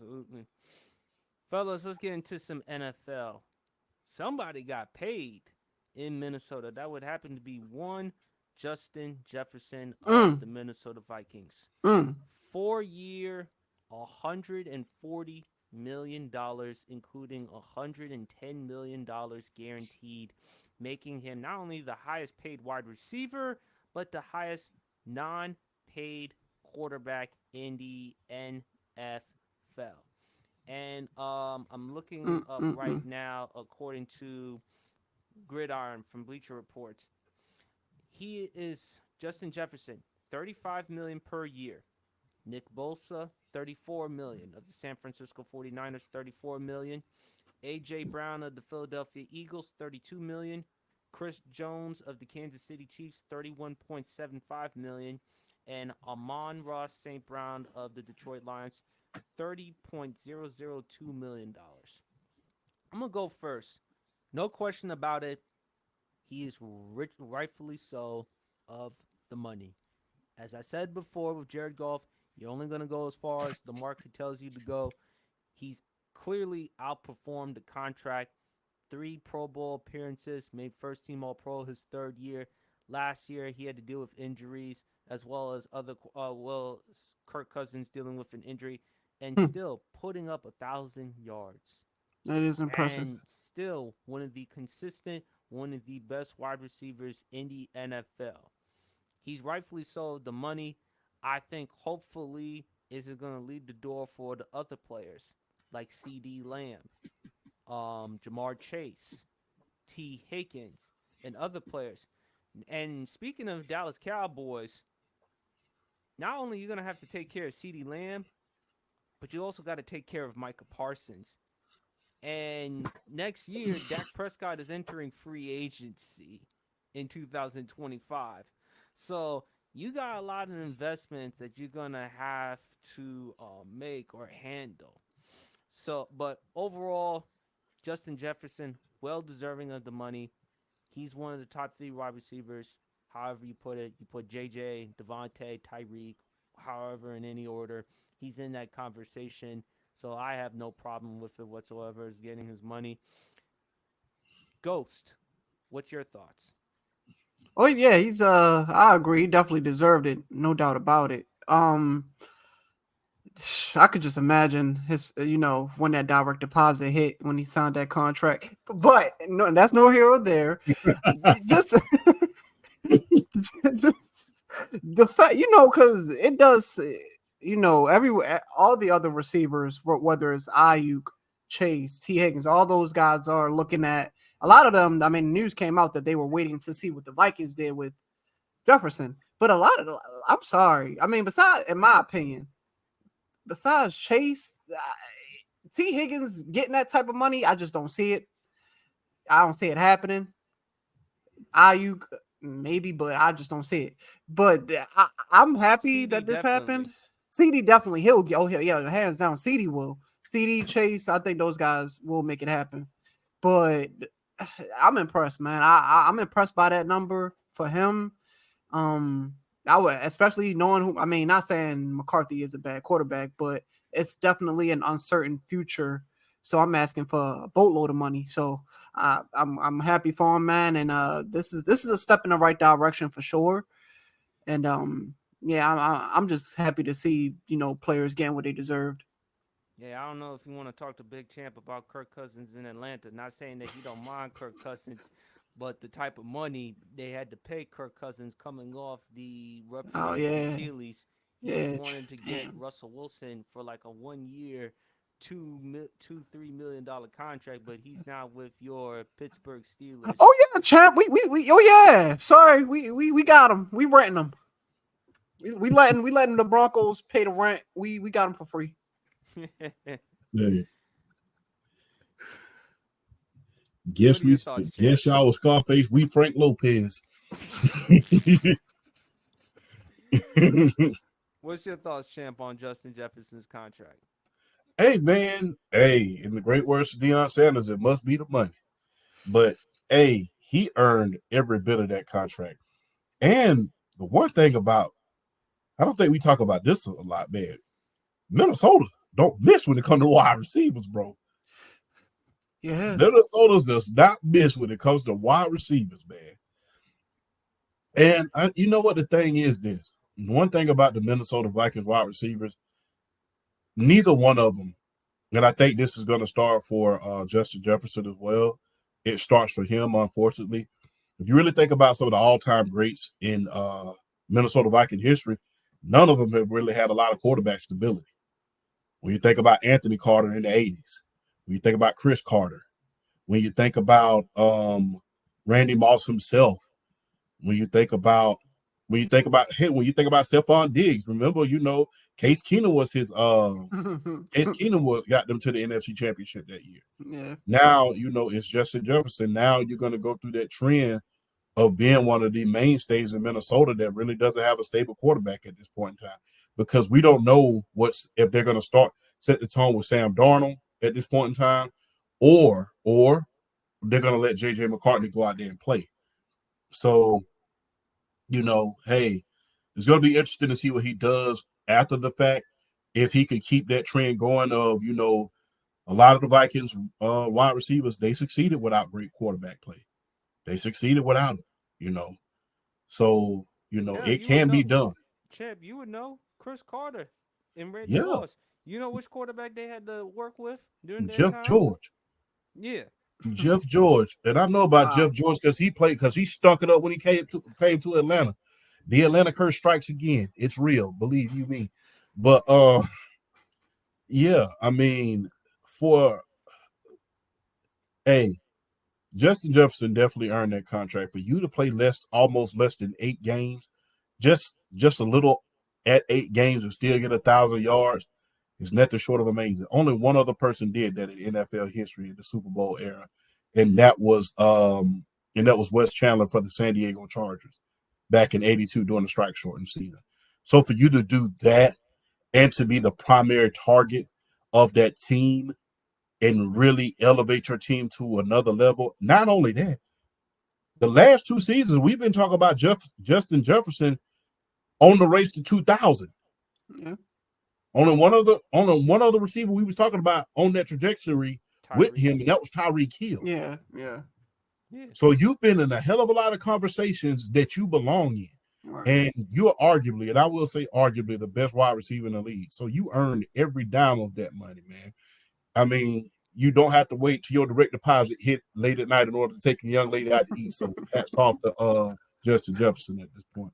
Absolutely. Fellas, let's get into some NFL. Somebody got paid in Minnesota. That would happen to be one Justin Jefferson of Mm, the Minnesota Vikings. mm. 4 year, $140 million, including $110 million guaranteed, making him not only the highest paid wide receiver, but the highest non paid quarterback in the NFL. And I'm looking Mm, up mm, right mm. now, according to Gridiron from Bleacher Reports, he is Justin Jefferson, 35 million per year. Nick Bosa, 34 million of the San Francisco 49ers, 34 million. AJ Brown of the Philadelphia Eagles, 32 million. Chris Jones of the Kansas City Chiefs, 31.75 million. And Amon Ross St. Brown of the Detroit Lions, $30.002 million. I'm going to go first. No question about it. He is rightfully so of the money. As I said before with Jared Goff, you're only going to go as far as the market tells you to go. He's clearly outperformed the contract. 3 Pro Bowl appearances, made first team All Pro his third year. Last year, he had to deal with injuries as well as Kirk Cousins dealing with an injury, and Hmm. still putting up 1,000 yards, That is impressive. and still one of the best wide receivers in the NFL. He's rightfully so the money. I think hopefully is it going to lead the door for the other players like C.D. Lamb, Jamar Chase, T. Higgins, and other players. And speaking of Dallas Cowboys, not only are you going to have to take care of C.D. Lamb, but you also got to take care of Micah Parsons. And next year, Dak Prescott is entering free agency in 2025. So you got a lot of investments that you're going to have to make or handle. So, but overall, Justin Jefferson, well deserving of the money. He's one of the top 3 wide receivers. However you put it, you put JJ, Devontae, Tyreek, however in any order, he's in that conversation. So I have no problem with it whatsoever. Is getting his money. Ghost, what's your thoughts? Oh yeah, he's I agree. He definitely deserved it, no doubt about it. I could just imagine his, when that direct deposit hit when he signed that contract. But no, that's no hero there. Just, just the fact, because it does, everywhere, all the other receivers, whether it's Ayuk, Chase, T. Higgins, all those guys are looking at a lot of them. I mean, news came out that they were waiting to see what the Vikings did with Jefferson. But a lot of, I'm sorry. I mean, besides, in my opinion, besides Chase, T. Higgins getting that type of money, I just don't see it. I don't see it happening. Ayuk, maybe, but I just don't see it. But I'm happy CD that this happened. definitely. CD definitely he'll get. Oh yeah, hands down. CD will. CD Chase, I think those guys will make it happen. But I'm impressed, man. I'm impressed by that number for him. Um, I would, especially knowing who. I mean, not saying McCarthy is a bad quarterback, but it's definitely an uncertain future. So I'm asking for a boatload of money. So I'm happy for him, man. And this is a step in the right direction for sure. And yeah, I'm just happy to see players getting what they deserved. Yeah, I don't know if you want to talk to Big Champ about Kirk Cousins in Atlanta. Not saying that he don't mind Kirk Cousins, but the type of money they had to pay Kirk Cousins coming off the rupture Oh of his yeah, Achilles, he was yeah, wanting to get damn. Russell Wilson for like a 1 year, $2, $3 million contract, but he's now with your Pittsburgh Steelers. Oh yeah, champ. We oh yeah. Sorry, we got him. We renting him. We letting the Broncos pay the rent. We got him for free. Hey, What guess are your we thoughts, champ? guess y'all was Scarface. We Frank Lopez. What's your thoughts, champ, on Justin Jefferson's contract? Hey man, hey, in the great words of Deion Sanders, it must be the money. But hey, he earned every bit of that contract. And the one thing about, I don't think we talk about this a lot, man. Minnesota. don't miss when it comes to wide receivers, bro. Yeah. Minnesota does not miss when it comes to wide receivers, man. And you know what the thing is this. One thing about the Minnesota Vikings wide receivers, neither one of them, and I think this is going to start for Justin Jefferson as well. It starts for him, unfortunately. If you really think about some of the all-time greats in Minnesota Viking history, none of them have really had a lot of quarterback stability. When you think about Anthony Carter in the 80s, when you think about Chris Carter, when you think about Randy Moss himself, when you think about Stephon Diggs, remember, Case Keenum was his Case Keenum got them to the NFC Championship that year. Yeah. Now, it's Justin Jefferson. Now you're going to go through that trend of being one of the mainstays in Minnesota that really doesn't have a stable quarterback at this point in time, because we don't know if they're going to set the tone with Sam Darnold at this point in time, or they're going to let J.J. McCartney go out there and play. So, hey, it's going to be interesting to see what he does after the fact. If he could keep that trend going of, a lot of the Vikings wide receivers, they succeeded without great quarterback play. They succeeded without it, So, it can be done. Chip, you would know Chris Carter and Randy Yeah. Moss. You know which quarterback they had to work with during that Jeff time? George. Yeah. Jeff George. And I know about Jeff George because he stunk it up when he came to Atlanta. The Atlanta curse strikes again. It's real, believe you me. But yeah, I mean, Justin Jefferson definitely earned that contract. For you to play almost less than 8 games, just a little at 8 games and still get 1,000 yards is nothing short of amazing. Only one other person did that in NFL history in the Super Bowl era, and that was Wes Chandler for the San Diego Chargers back in '82 during the strike shortened season. So for you to do that and to be the primary target of that team and really elevate your team to another level. Not only that, the last 2 seasons we've been talking about Justin Jefferson on the race to 2,000. Yeah. Only one other receiver we was talking about on that trajectory with him, and that was Tyreek Hill. Yeah. So you've been in a hell of a lot of conversations that you belong in. Right. And you're arguably, and I will say arguably, the best wide receiver in the league. So you earned every dime of that money, man. I mean, you don't have to wait till your direct deposit hit late at night in order to take a young lady out to eat. So hats off to Justin Jefferson at this point.